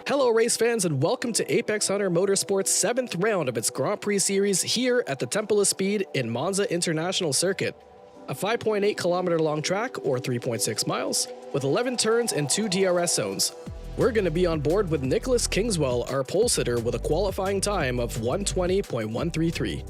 Hello race fans and welcome to Apex Hunter Motorsports' 7th round of its Grand Prix series here at the Temple of Speed in Monza International Circuit. A 5.8 kilometer long track, or 3.6 miles, with 11 turns and 2 DRS zones. We're going to be on board with Nicholas Kingswell, our pole sitter, with a qualifying time of 1:20.133.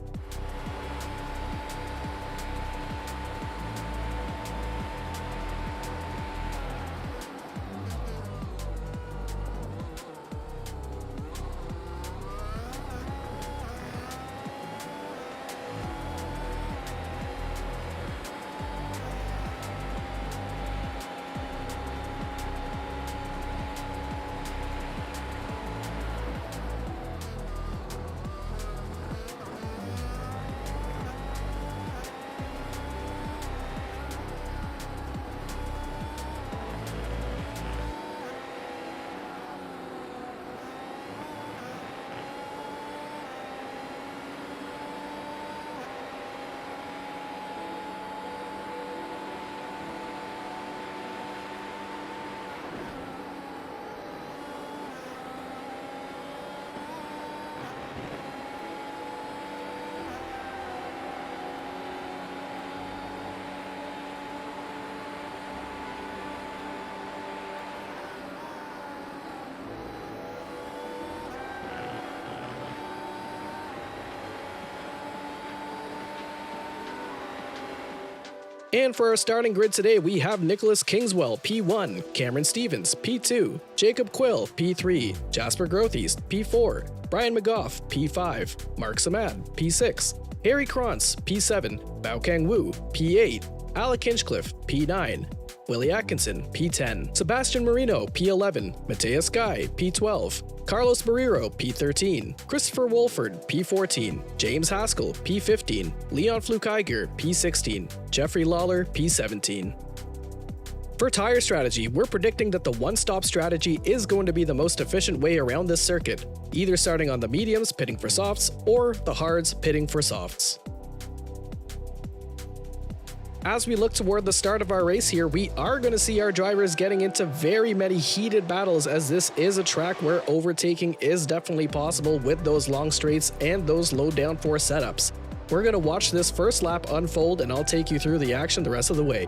And for our starting grid today, we have Nicholas Kingswell, P1, Cameron Stevens, P2, Jacob Quill, P3, Jasper Grothies, P4, Brian McGough, P5, Mark Samad, P6, Harry Krantz, P7, Baokang Wu, P8, Alec Hinchcliffe, P9, Willie Atkinson, P10, Sebastian Marino, P11, Mateus Guy, P12, Carlos Barrero, P13, Christopher Wolford, P14, James Haskell, P15, Leon Flukiger, P16, Jeffrey Lawler, P17. For tire strategy, we're predicting that the one-stop strategy is going to be the most efficient way around this circuit, either starting on the mediums pitting for softs or the hards pitting for softs. As we look toward the start of our race here, we are going to see our drivers getting into very many heated battles, as this is a track where overtaking is definitely possible with those long straights and those low downforce setups. We're going to watch this first lap unfold and I'll take you through the action the rest of the way.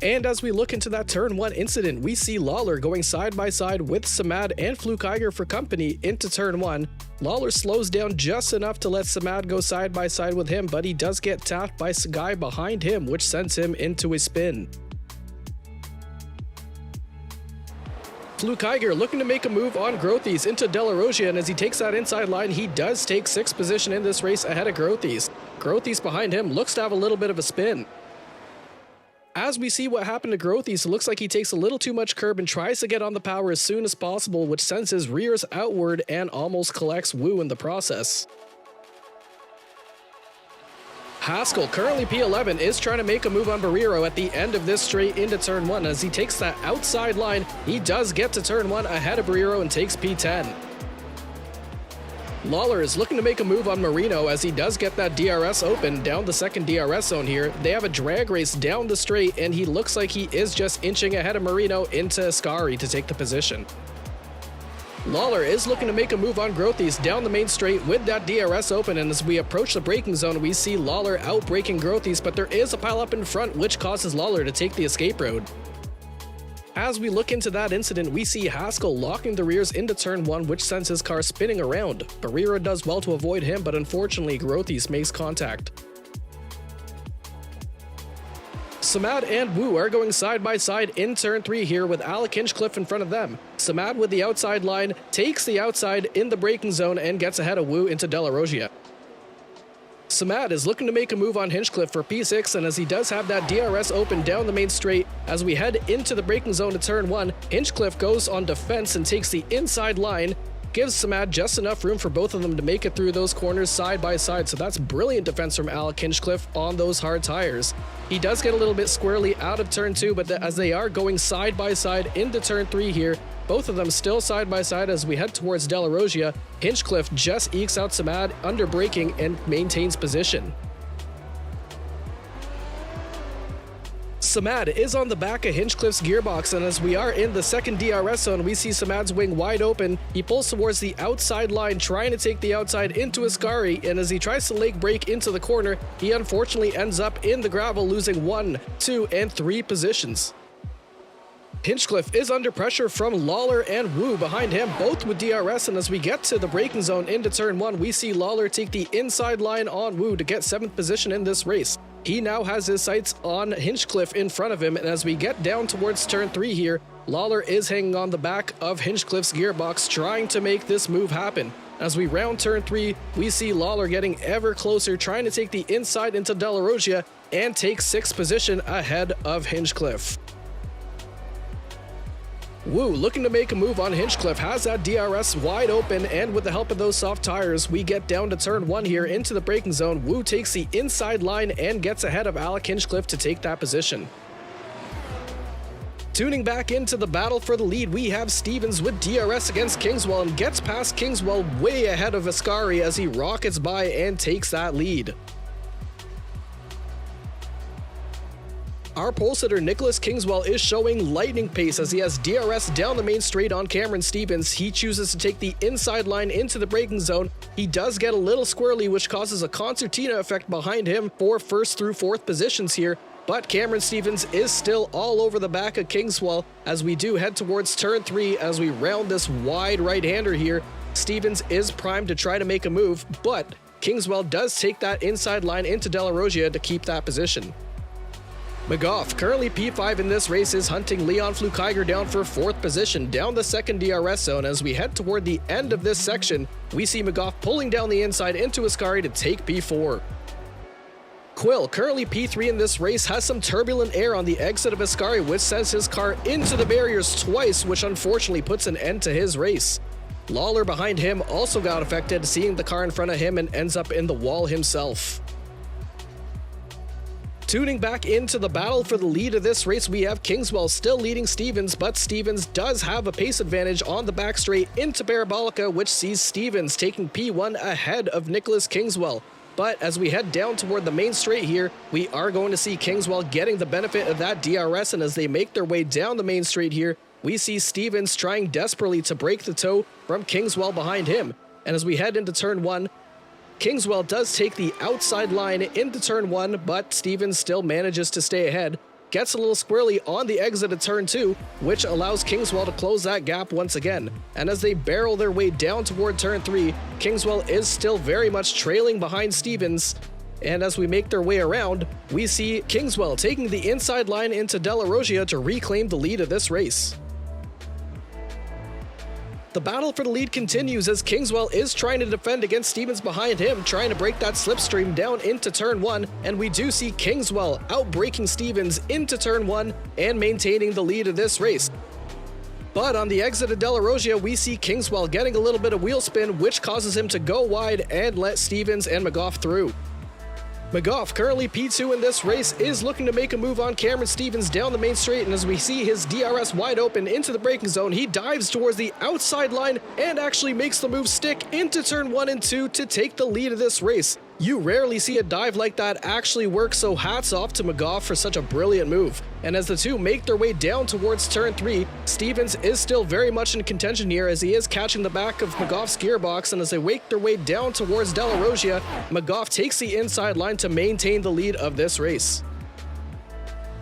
And as we look into that turn 1 incident, we see Lawler going side by side with Samad and Flukiger for company into turn 1. Lawler slows down just enough to let Samad go side by side with him, but he does get tapped by a guy behind him, which sends him into a spin. Flukiger looking to make a move on Grothies into De La Rogia, and as he takes that inside line, he does take 6th position in this race ahead of Grothies. Grothies behind him looks to have a little bit of a spin. As we see what happened to Grothies, it looks like he takes a little too much curb and tries to get on the power as soon as possible, which sends his rears outward and almost collects Wu in the process. Haskell, currently P11, is trying to make a move on Barrero at the end of this straight into turn 1. As he takes that outside line, he does get to turn 1 ahead of Barrero and takes P10. Lawler is looking to make a move on Marino as he does get that DRS open down the second DRS zone here. They have a drag race down the straight, and he looks like he is just inching ahead of Marino into Ascari to take the position. Lawler is looking to make a move on Grothies down the main straight with that DRS open, and as we approach the braking zone, we see Lawler out-braking Grothies, but there is a pile-up in front which causes Lawler to take the escape road. As we look into that incident, we see Haskell locking the rears into turn 1, which sends his car spinning around. Barrera does well to avoid him, but unfortunately Grothies makes contact. Samad and Wu are going side by side in turn 3 here with Alec Hinchcliffe in front of them. Samad with the outside line takes the outside in the braking zone and gets ahead of Wu into De La Roggia. Samad is looking to make a move on Hinchcliffe for P6, and as he does have that DRS open down the main straight, as we head into the braking zone to turn 1, Hinchcliffe goes on defense and takes the inside line, gives Samad just enough room for both of them to make it through those corners side by side, so that's brilliant defense from Alec Hinchcliffe on those hard tires. He does get a little bit squirrely out of turn 2, but as they are going side by side into turn 3 here, both of them still side by side as we head towards De La Roggia, Hinchcliffe just ekes out Samad under braking and maintains position. Samad is on the back of Hinchcliffe's gearbox, and as we are in the second DRS zone, we see Samad's wing wide open. He pulls towards the outside line, trying to take the outside into Ascari, and as he tries to leg brake into the corner, he unfortunately ends up in the gravel, losing 1, 2, and 3 positions. Hinchcliffe is under pressure from Lawler and Wu behind him, both with DRS, and as we get to the braking zone into turn 1, we see Lawler take the inside line on Wu to get 7th position in this race. He now has his sights on Hinchcliffe in front of him, and as we get down towards turn 3 here, Lawler is hanging on the back of Hinchcliffe's gearbox, trying to make this move happen. As we round turn 3, we see Lawler getting ever closer, trying to take the inside into De La Roggia and take 6th position ahead of Hinchcliffe. Wu, looking to make a move on Hinchcliffe, has that DRS wide open, and with the help of those soft tires, we get down to turn 1 here into the braking zone. Wu takes the inside line and gets ahead of Alec Hinchcliffe to take that position. Tuning back into the battle for the lead, we have Stevens with DRS against Kingswell and gets past Kingswell way ahead of Ascari as he rockets by and takes that lead. Our pole sitter Nicholas Kingswell is showing lightning pace as he has DRS down the main straight on Cameron Stevens. He chooses to take the inside line into the braking zone. He does get a little squirrely, which causes a concertina effect behind him for 1st through 4th positions here. But Cameron Stevens is still all over the back of Kingswell as we do head towards turn 3 as we round this wide right-hander here. Stevens is primed to try to make a move, but Kingswell does take that inside line into De La Roggia to keep that position. McGough, currently P5 in this race, is hunting Leon Flukiger down for 4th position down the second DRS zone. As we head toward the end of this section, we see McGough pulling down the inside into Ascari to take P4. Quill, currently P3 in this race, has some turbulent air on the exit of Ascari, which sends his car into the barriers twice, which unfortunately puts an end to his race. Lawler behind him also got affected, seeing the car in front of him, and ends up in the wall himself. Tuning back into the battle for the lead of this race, we have Kingswell still leading Stevens, but Stevens does have a pace advantage on the back straight into Parabolica, which sees Stevens taking P1 ahead of Nicholas Kingswell. But as we head down toward the main straight here, we are going to see Kingswell getting the benefit of that DRS, and as they make their way down the main straight here, we see Stevens trying desperately to break the toe from Kingswell behind him. And as we head into turn 1, Kingswell does take the outside line into turn 1, but Stevens still manages to stay ahead. Gets a little squirrely on the exit of turn 2, which allows Kingswell to close that gap once again. And as they barrel their way down toward turn 3, Kingswell is still very much trailing behind Stevens. And as we make their way around, we see Kingswell taking the inside line into De La Roggia to reclaim the lead of this race. The battle for the lead continues as Kingswell is trying to defend against Stevens behind him, trying to break that slipstream down into turn 1, and we do see Kingswell outbraking Stevens into turn 1 and maintaining the lead of this race. But on the exit of De La Roggia, we see Kingswell getting a little bit of wheel spin, which causes him to go wide and let Stevens and McGough through. McGough, currently P2 in this race, is looking to make a move on Cameron Stevens down the main straight, and as we see his DRS wide open into the braking zone, he dives towards the outside line and actually makes the move stick into turn 1 and 2 to take the lead of this race. You rarely see a dive like that actually work, so hats off to McGough for such a brilliant move. And as the two make their way down towards turn 3, Stevens is still very much in contention here as he is catching the back of McGough's gearbox, and as they make their way down towards Della Rosia, McGough takes the inside line to maintain the lead of this race.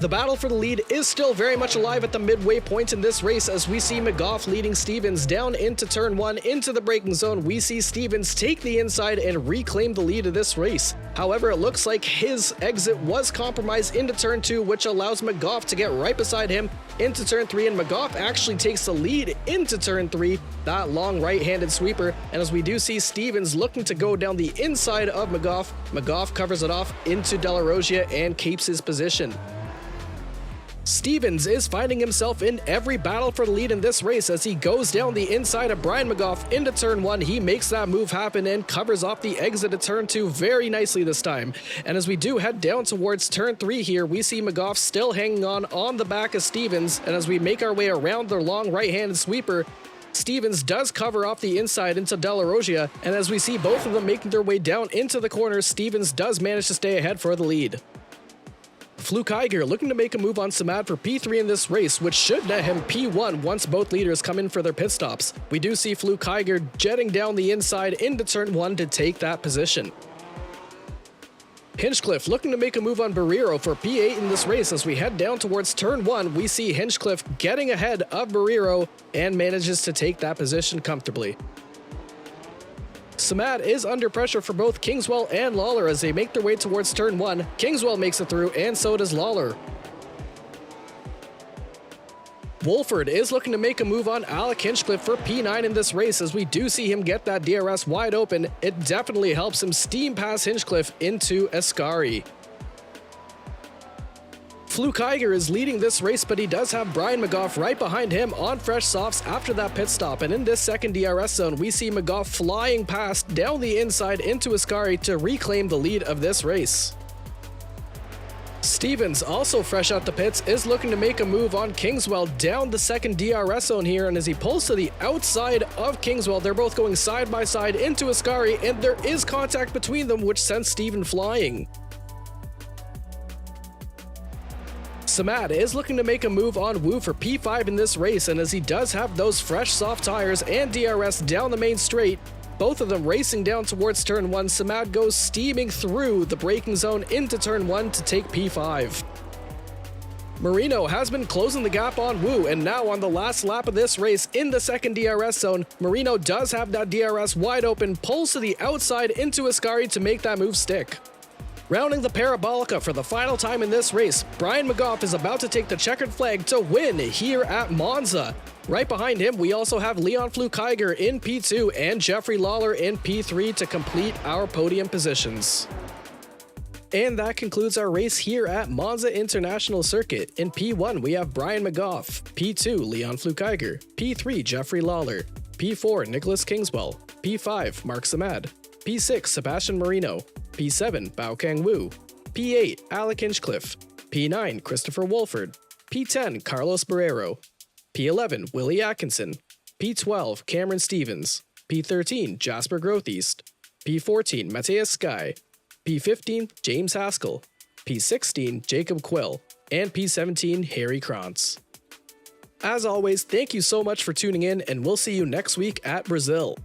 The battle for the lead is still very much alive at the midway point in this race as we see McGough leading Stevens down into turn 1 into the braking zone. We see Stevens take the inside and reclaim the lead of this race. However, it looks like his exit was compromised into turn 2, which allows McGough to get right beside him into turn 3, and McGough actually takes the lead into turn 3, that long right-handed sweeper. And as we do see Stevens looking to go down the inside of McGough, McGough covers it off into Della Rosia and keeps his position. Stevens is finding himself in every battle for the lead in this race as he goes down the inside of Brian McGough into turn 1. He makes that move happen and covers off the exit of turn 2 very nicely this time. And as we do head down towards turn 3 here, we see McGough still hanging on the back of Stevens, and as we make our way around their long right-handed sweeper, Stevens does cover off the inside into Della Rosia, and as we see both of them making their way down into the corners, Stevens does manage to stay ahead for the lead. Fluke Iger looking to make a move on Samad for P3 in this race, which should net him P1 once both leaders come in for their pit stops. We do see Fluke Iger jetting down the inside into turn 1 to take that position. Hinchcliffe looking to make a move on Barrero for P8 in this race. As we head down towards turn 1, we see Hinchcliffe getting ahead of Barrero and manages to take that position comfortably. Samad is under pressure for both Kingswell and Lawler as they make their way towards turn 1. Kingswell makes it through, and so does Lawler. Wolford is looking to make a move on Alec Hinchcliffe for P9 in this race. As we do see him get that DRS wide open, it definitely helps him steam past Hinchcliffe into Ascari. Fluke Iger is leading this race, but he does have Brian McGough right behind him on fresh softs after that pit stop. And in this second DRS zone, we see McGough flying past down the inside into Ascari to reclaim the lead of this race. Stevens, also fresh out the pits, is looking to make a move on Kingswell down the second DRS zone here, and as he pulls to the outside of Kingswell, they're both going side by side into Ascari, and there is contact between them, which sends Steven flying. Samad is looking to make a move on Wu for P5 in this race, and as he does have those fresh soft tires and DRS down the main straight, both of them racing down towards turn 1, Samad goes steaming through the braking zone into turn 1 to take P5. Marino has been closing the gap on Wu, and now on the last lap of this race in the second DRS zone, Marino does have that DRS wide open, pulls to the outside into Ascari to make that move stick. Rounding the Parabolica for the final time in this race, Brian McGough is about to take the checkered flag to win here at Monza. Right behind him, we also have Leon Fluke Iger in P2 and Jeffrey Lawler in P3 to complete our podium positions. And that concludes our race here at Monza International Circuit. In P1, we have Brian McGough, P2, Leon Fluke Iger, P3, Jeffrey Lawler, P4, Nicholas Kingswell, P5, Mark Samad, P6, Sebastian Marino, P7, Baokang Wu, P8, Alec Hinchcliffe, P9, Christopher Wolford, P10, Carlos Barrero, P11, Willie Atkinson, P12, Cameron Stevens, P13, Jasper Grotheast, P14, Matthias Sky, P15, James Haskell, P16, Jacob Quill, and P17, Harry Krantz. As always, thank you so much for tuning in, and we'll see you next week at Brazil.